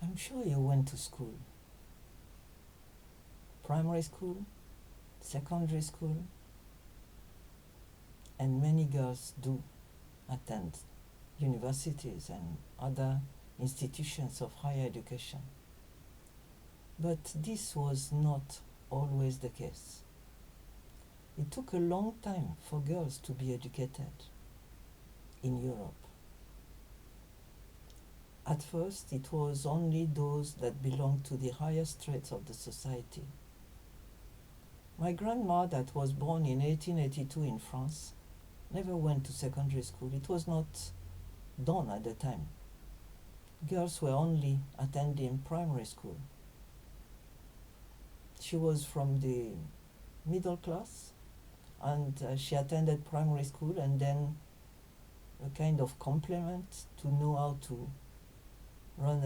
I'm sure you went to school. Primary school, secondary school, and many girls do attend universities and other institutions of higher education. But this was not always the case. It took a long time for girls to be educated in Europe. At first, it was only those that belonged to the higher strates of the society. My grandma, that was born in 1882 in France, never went to secondary school. It was not done at the time. Girls were only attending primary school. She was from the middle class, and she attended primary school, and then a kind of complement to know how to run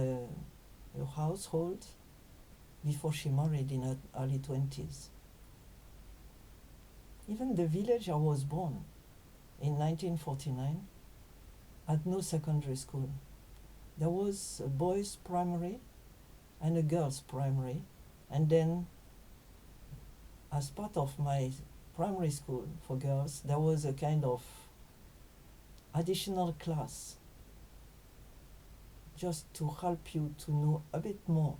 a household before she married in her early 20s. Even the village I was born in 1949 had no secondary school. There was a boys' primary and a girls' primary, and then as part of my primary school for girls, there was a kind of additional class just to help you to know a bit more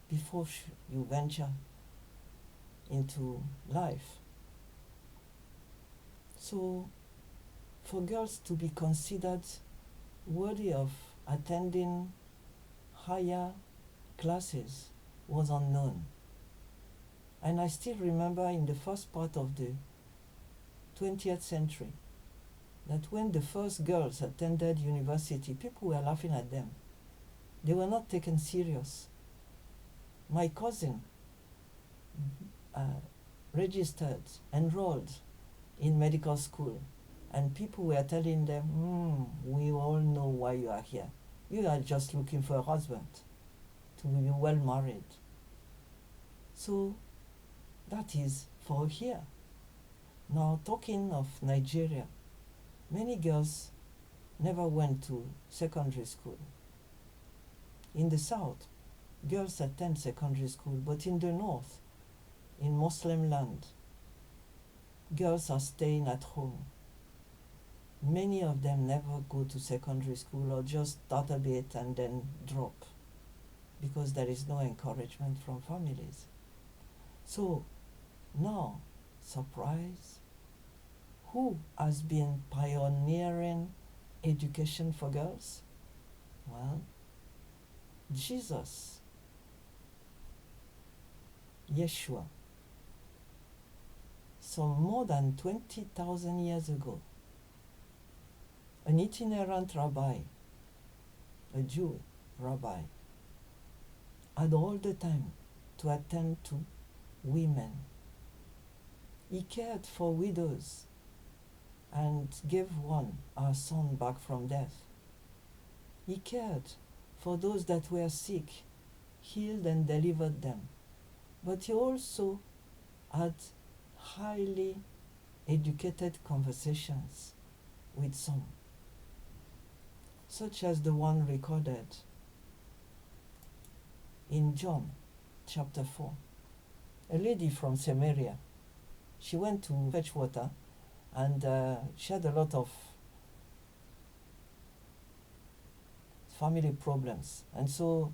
before you venture into life. So, for girls to be considered worthy of attending higher classes was unknown. And I still remember in the first part of the 20th century that when the first girls attended university, people were laughing at them. They were not taken serious. My cousin registered, enrolled in medical school, and people were telling them, we all know why you are here. You are just looking for a husband to be well married. So that is for here. Now, talking of Nigeria, many girls never went to secondary school. In the south, girls attend secondary school, but in the north, in Muslim land, girls are staying at home. Many of them never go to secondary school or just start a bit and then drop because there is no encouragement from families. So now, surprise, who has been pioneering education for girls? Well, Jesus, Jeshua, some more than 20,000 years ago, an itinerant rabbi, a Jew rabbi, had all the time to attend to women. He cared for widows and gave one, our son, back from death. He cared for those that were sick, healed and delivered them. But he also had highly educated conversations with some, such as the one recorded in John chapter 4. A lady from Samaria, she went to fetch water, and she had a lot of family problems, and so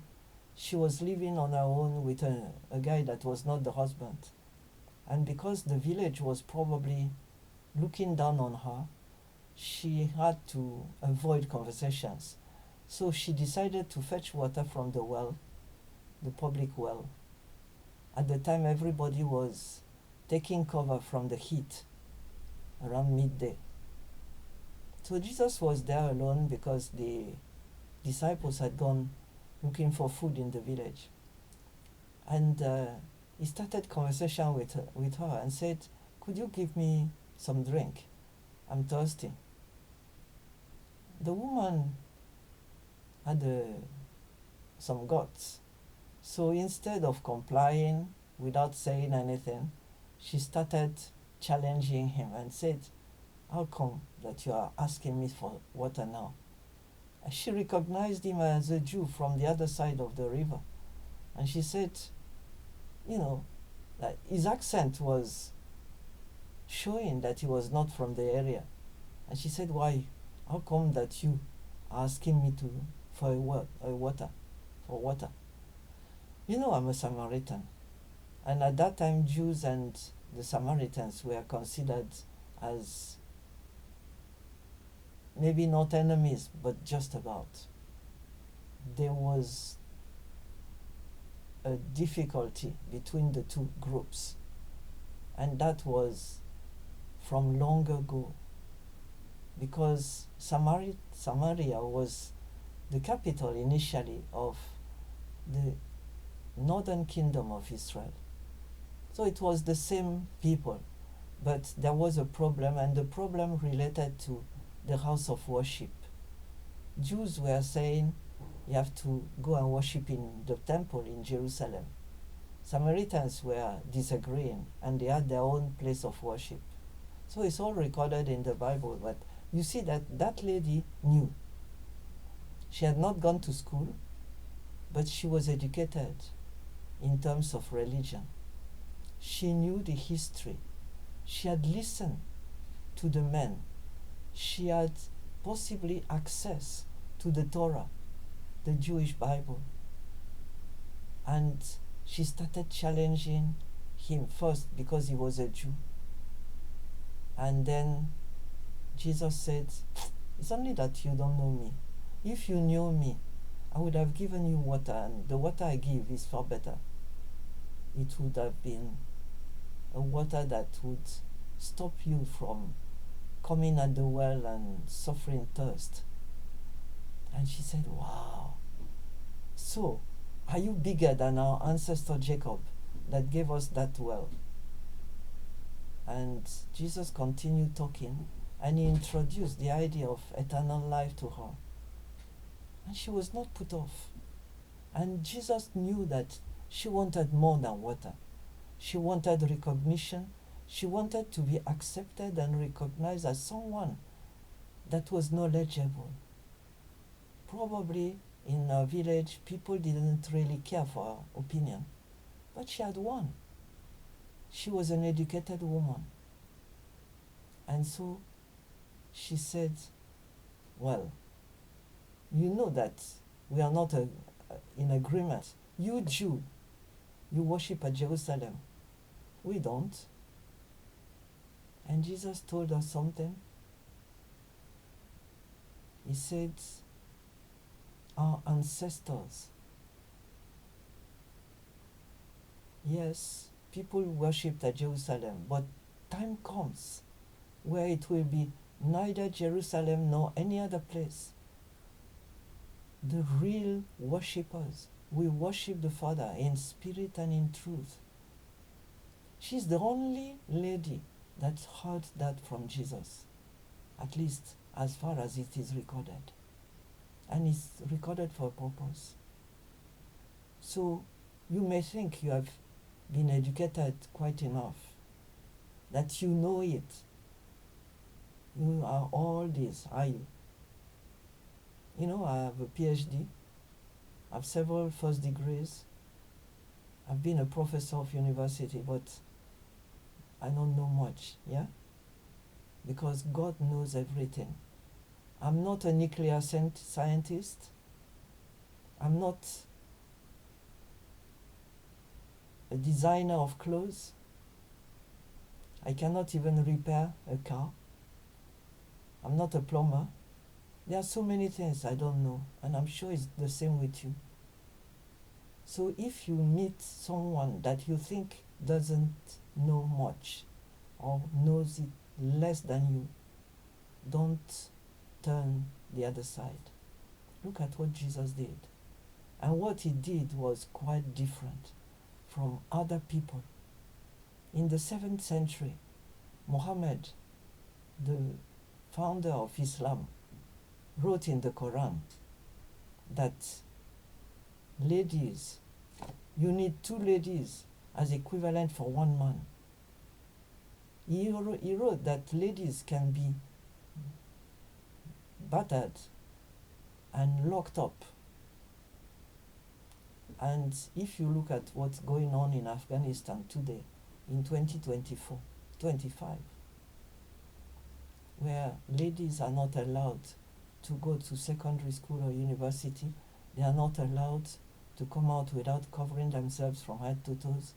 she was living on her own with a guy that was not the husband. And because the village was probably looking down on her, she had to avoid conversations. So she decided to fetch water from the well, the public well. At the time, everybody was taking cover from the heat around midday. So Jesus was there alone because the disciples had gone looking for food in the village. And he started conversation with her and said, "Could you give me some drink? I'm thirsty." The woman had some guts. So instead of complying without saying anything, she started challenging him and said, "How come that you are asking me for water now? She recognized him as a Jew from the other side of the river. And she said, you know, that his accent was showing that he was not from the area. And she said, why? How come that you are asking me to for water? You know, I'm a Samaritan. And at that time, Jews and the Samaritans were considered as maybe not enemies, but just about. There was a difficulty between the two groups, and that was from long ago, because Samaria was the capital initially of the northern kingdom of Israel. So it was the same people, but there was a problem, and the problem related to the house of worship. Jews were saying you have to go and worship in the temple in Jerusalem. Samaritans were disagreeing, and they had their own place of worship. So it's all recorded in the Bible, but you see that lady knew. She had not gone to school, but she was educated in terms of religion. She knew the history. She had listened to the men. She had possibly access to the Torah, the Jewish Bible. And she started challenging him first because he was a Jew. And then Jesus said, it's only that you don't know me. If you knew me, I would have given you water, and the water I give is far better. It would have been a water that would stop you from coming at the well and suffering thirst. And she said, wow. So, are you bigger than our ancestor Jacob that gave us that well? And Jesus continued talking, and he introduced the idea of eternal life to her. And she was not put off. And Jesus knew that she wanted more than water. She wanted recognition. She wanted to be accepted and recognized as someone that was knowledgeable. Probably in her village, people didn't really care for her opinion. But she had won. She was an educated woman. And so she said, well, you know that we are not in agreement. You Jew, you worship at Jerusalem. We don't. And Jesus told us something. He said, our ancestors. Yes, people worshipped at Jerusalem, but time comes where it will be neither Jerusalem nor any other place. The real worshippers will worship the Father in spirit and in truth. She's the only lady that heard that from Jesus, at least as far as it is recorded. And it's recorded for a purpose. So you may think you have been educated quite enough, that you know it. You are all this, are you? You know, I have a PhD. I have several first degrees. I've been a professor of university, but I don't know much, yeah? Because God knows everything. I'm not a nuclear scientist. I'm not a designer of clothes. I cannot even repair a car. I'm not a plumber. There are so many things I don't know, and I'm sure it's the same with you. So if you meet someone that you think doesn't know much or knows it less than you, don't turn the other side. Look at what Jesus did. And what he did was quite different from other people. In the 7th century, Muhammad, the founder of Islam, wrote in the Quran that ladies, you need 2 ladies as equivalent for 1 man. He wrote that ladies can be battered and locked up. And if you look at what's going on in Afghanistan today, in 2024, 25, where ladies are not allowed to go to secondary school or university, they are not allowed to come out without covering themselves from head to toes.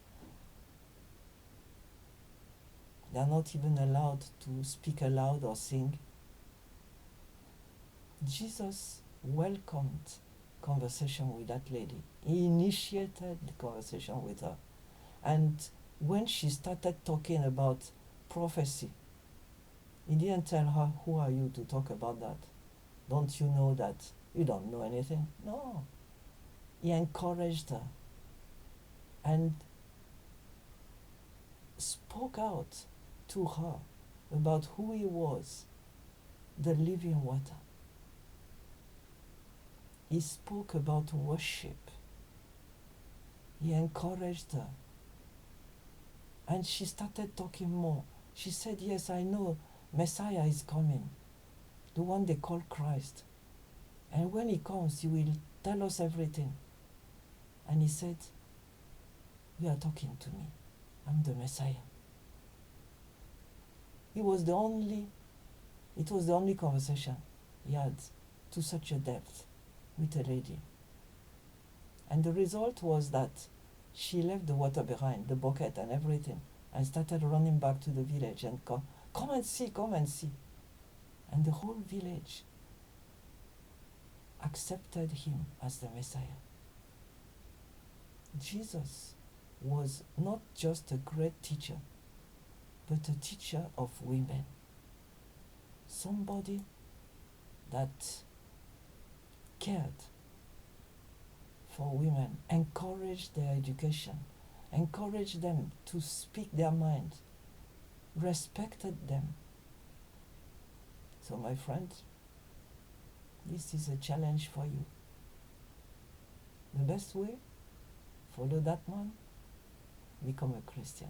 They are not even allowed to speak aloud or sing. Jesus welcomed conversation with that lady. He initiated the conversation with her. And when she started talking about prophecy, he didn't tell her, who are you to talk about that? Don't you know that you don't know anything? No. He encouraged her and spoke out to her about who he was, the living water. He spoke about worship. He encouraged her. And she started talking more. She said, yes, I know Messiah is coming, the one they call Christ. And when he comes, he will tell us everything. And he said, you are talking to me. I'm the Messiah. It was the only conversation he had to such a depth with a lady. And the result was that she left the water behind, the bucket and everything, and started running back to the village and come and see, come and see. And the whole village accepted him as the Messiah. Jesus was not just a great teacher, but a teacher of women. Somebody that cared for women, encouraged their education, encouraged them to speak their mind, respected them. So my friends, this is a challenge for you. The best way, follow that man, become a Christian.